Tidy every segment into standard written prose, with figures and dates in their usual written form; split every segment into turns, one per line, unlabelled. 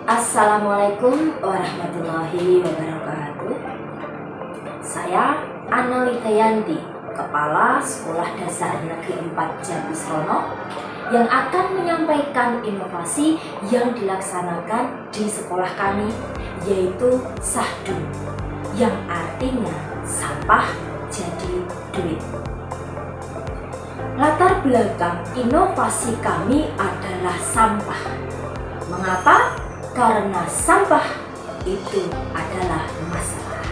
Assalamualaikum warahmatullahi wabarakatuh. Saya Ana Witayanti, Kepala Sekolah Dasar Negeri 4 Jatisrono, yang akan menyampaikan inovasi yang dilaksanakan di sekolah kami, yaitu Sahdu, yang artinya sampah jadi duit. Latar belakang inovasi kami adalah sampah. Mengapa? Karena sampah itu adalah masalah.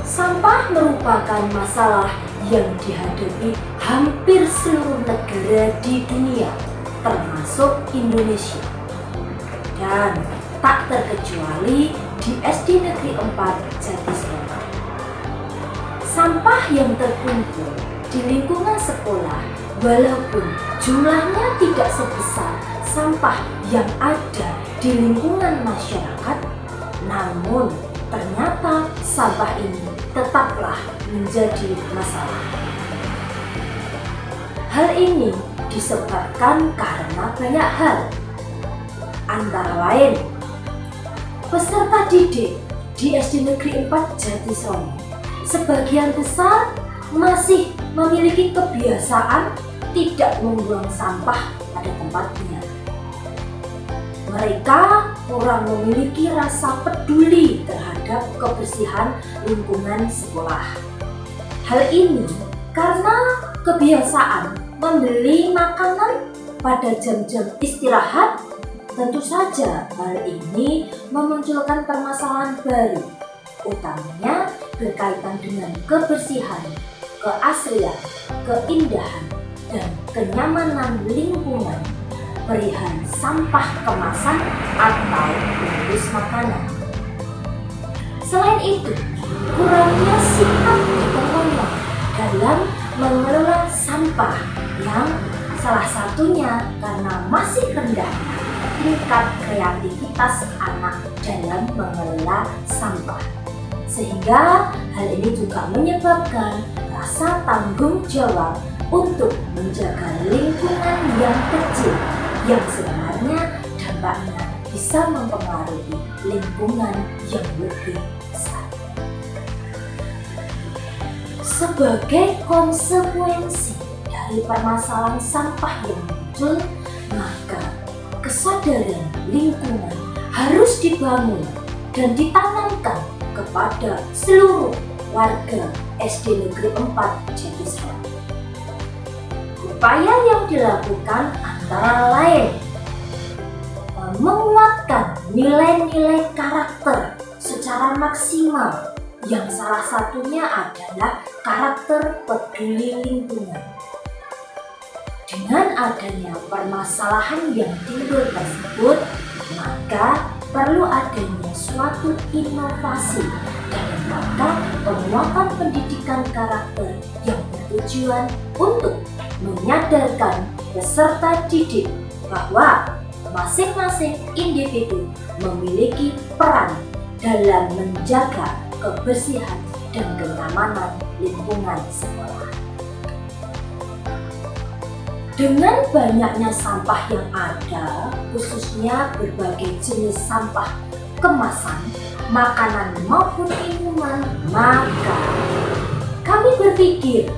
Sampah merupakan masalah yang dihadapi hampir seluruh negara di dunia, termasuk Indonesia. Dan tak terkecuali di SD Negeri 4 Jatisrono. Sampah yang terkumpul di lingkungan sekolah, walaupun jumlahnya tidak sebesar sampah yang ada di lingkungan masyarakat, namun ternyata sampah ini tetaplah menjadi masalah. Hal ini disebabkan karena banyak hal, antara lain peserta didik di SD Negeri 4 Jatisrono sebagian besar masih memiliki kebiasaan tidak membuang sampah pada tempatnya. Mereka kurang memiliki rasa peduli terhadap kebersihan lingkungan sekolah. Hal ini karena kebiasaan membeli makanan pada jam-jam istirahat. Tentu saja hal ini memunculkan permasalahan baru, utamanya berkaitan dengan kebersihan, keaslian, keindahan, dan kenyamanan lingkungan perihal sampah kemasan atau bungkus makanan. Selain itu, kurangnya sikap pengelola dalam mengelola sampah yang salah satunya karena masih rendah tingkat kreativitas anak dalam mengelola sampah. Sehingga hal ini juga menyebabkan rasa tanggung jawab untuk menjaga lingkungan yang kecil yang sebenarnya dampaknya bisa mempengaruhi lingkungan yang lebih besar. Sebagai konsekuensi dari permasalahan sampah yang muncul, maka kesadaran lingkungan harus dibangun dan ditanamkan kepada seluruh warga SD Negeri 4 Jatisrono. Upaya yang dilakukan antara lain menguatkan nilai-nilai karakter secara maksimal, yang salah satunya adalah karakter peduli lingkungan. Dengan adanya permasalahan yang timbul tersebut, maka perlu adanya suatu inovasi dalam rangka penguatan pendidikan karakter yang bertujuan untuk menyadarkan peserta didik bahwa masing-masing individu memiliki peran dalam menjaga kebersihan dan kenyamanan lingkungan sekolah. Dengan banyaknya sampah yang ada, khususnya berbagai jenis sampah kemasan, makanan maupun minuman, maka kami berpikir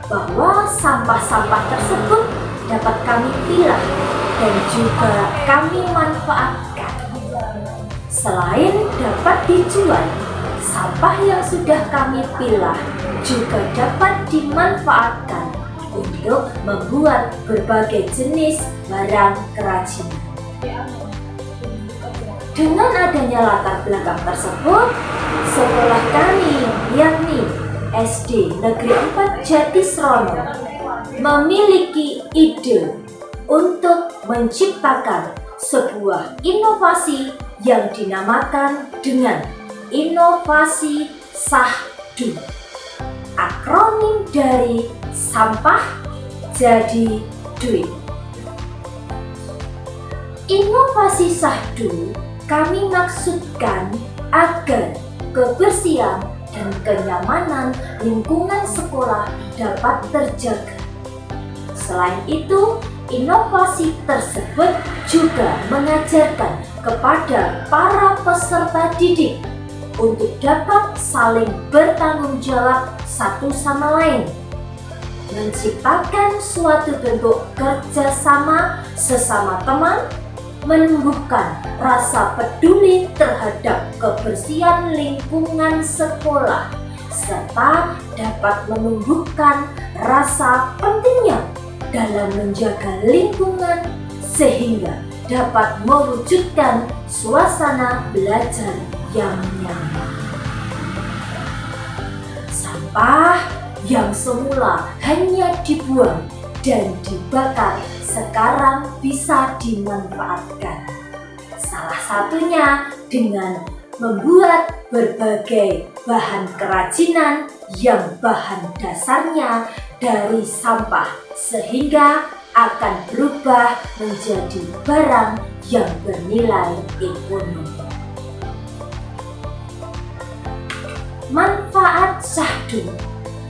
bahwa sampah-sampah tersebut dapat kami pilah dan juga kami manfaatkan. Selain dapat dijual, sampah yang sudah kami pilah juga dapat dimanfaatkan untuk membuat berbagai jenis barang kerajinan. Dengan adanya latar belakang tersebut, sekolah kami, yakni SD Negeri 4 Jatisrono, memiliki ide untuk menciptakan sebuah inovasi yang dinamakan dengan inovasi Sahdu, akronim dari sampah jadi duit. Inovasi Sahdu kami maksudkan agar kebersihan dan kenyamanan lingkungan sekolah dapat terjaga. Selain itu, inovasi tersebut juga mengajarkan kepada para peserta didik untuk dapat saling bertanggung jawab satu sama lain, menciptakan suatu bentuk kerjasama sesama teman, menumbuhkan rasa peduli terhadap kebersihan lingkungan sekolah, serta dapat menumbuhkan rasa pentingnya dalam menjaga lingkungan sehingga dapat mewujudkan suasana belajar yang nyaman. Sampah yang semula hanya dibuang dan dibakar sekarang bisa dimanfaatkan. Salah satunya dengan membuat berbagai bahan kerajinan yang bahan dasarnya dari sampah sehingga akan berubah menjadi barang yang bernilai ekonomi. Manfaat syahdu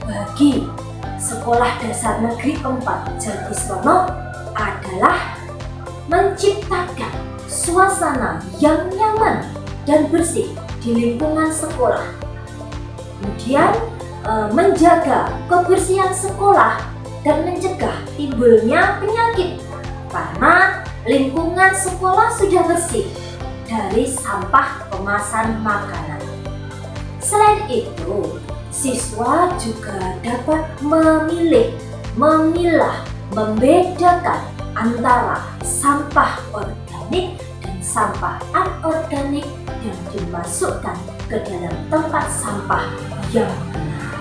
bagi Sekolah Dasar Negeri 4 Jatiswono adalah menciptakan suasana yang nyaman dan bersih di lingkungan sekolah. Kemudian menjaga kebersihan sekolah dan mencegah timbulnya penyakit karena lingkungan sekolah sudah bersih dari sampah kemasan makanan. Selain itu, siswa juga dapat memilah, membedakan antara sampah organik dan sampah anorganik yang dimasukkan ke dalam tempat sampah yang benar.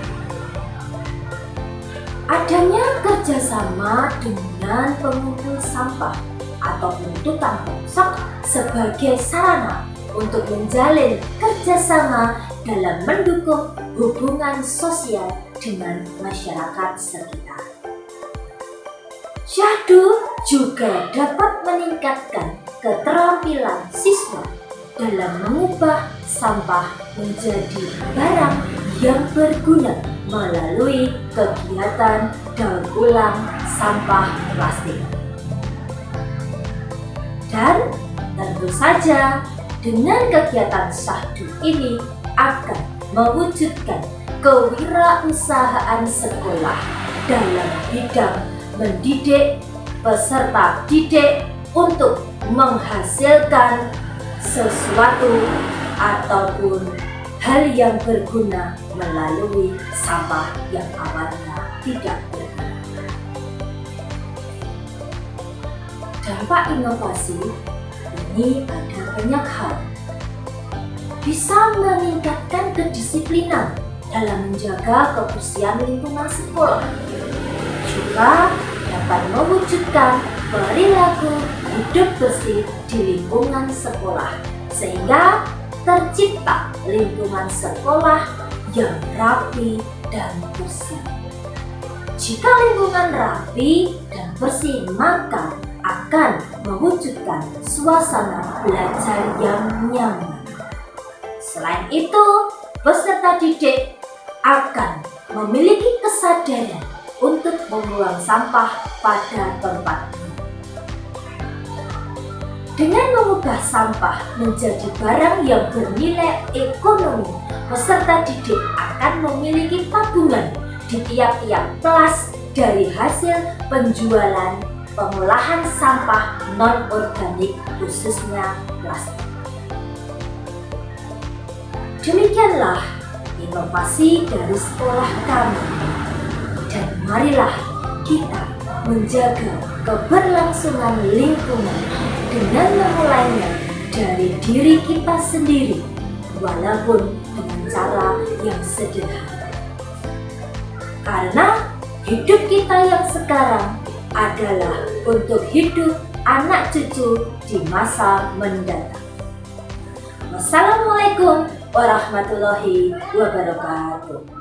Adanya kerjasama dengan pengumpul sampah ataupun tukang bongsok sebagai sarana untuk menjalin kerjasama dalam mendukung hubungan sosial dengan masyarakat sekitar. Syahdu juga dapat meningkatkan keterampilan siswa dalam mengubah sampah menjadi barang yang berguna melalui kegiatan daur ulang sampah plastik. Dan tentu saja dengan kegiatan syahdu ini akan mewujudkan kewirausahaan sekolah dalam bidang mendidik peserta didik untuk menghasilkan sesuatu ataupun hal yang berguna melalui sampah yang awalnya tidak berguna. Dampak inovasi ini ada banyak hal. Bisa meningkatkan kedisiplinan dalam menjaga kebersihan lingkungan sekolah. Juga dapat mewujudkan perilaku hidup bersih di lingkungan sekolah sehingga tercipta lingkungan sekolah yang rapi dan bersih. Jika lingkungan rapi dan bersih, maka akan mewujudkan suasana belajar yang nyaman. Selain itu, peserta didik akan memiliki kesadaran untuk membuang sampah pada tempatnya. Dengan mengubah sampah menjadi barang yang bernilai ekonomi, peserta didik akan memiliki tabungan di tiap-tiap kelas dari hasil penjualan pengolahan sampah non-organik khususnya plastik. Demikianlah inovasi dari sekolah kami. Dan marilah kita menjaga keberlangsungan lingkungan dengan memulainya dari diri kita sendiri, walaupun dengan cara yang sederhana. Karena hidup kita yang sekarang adalah untuk hidup anak cucu di masa mendatang. Wassalamualaikum warahmatullahi wabarakatuh.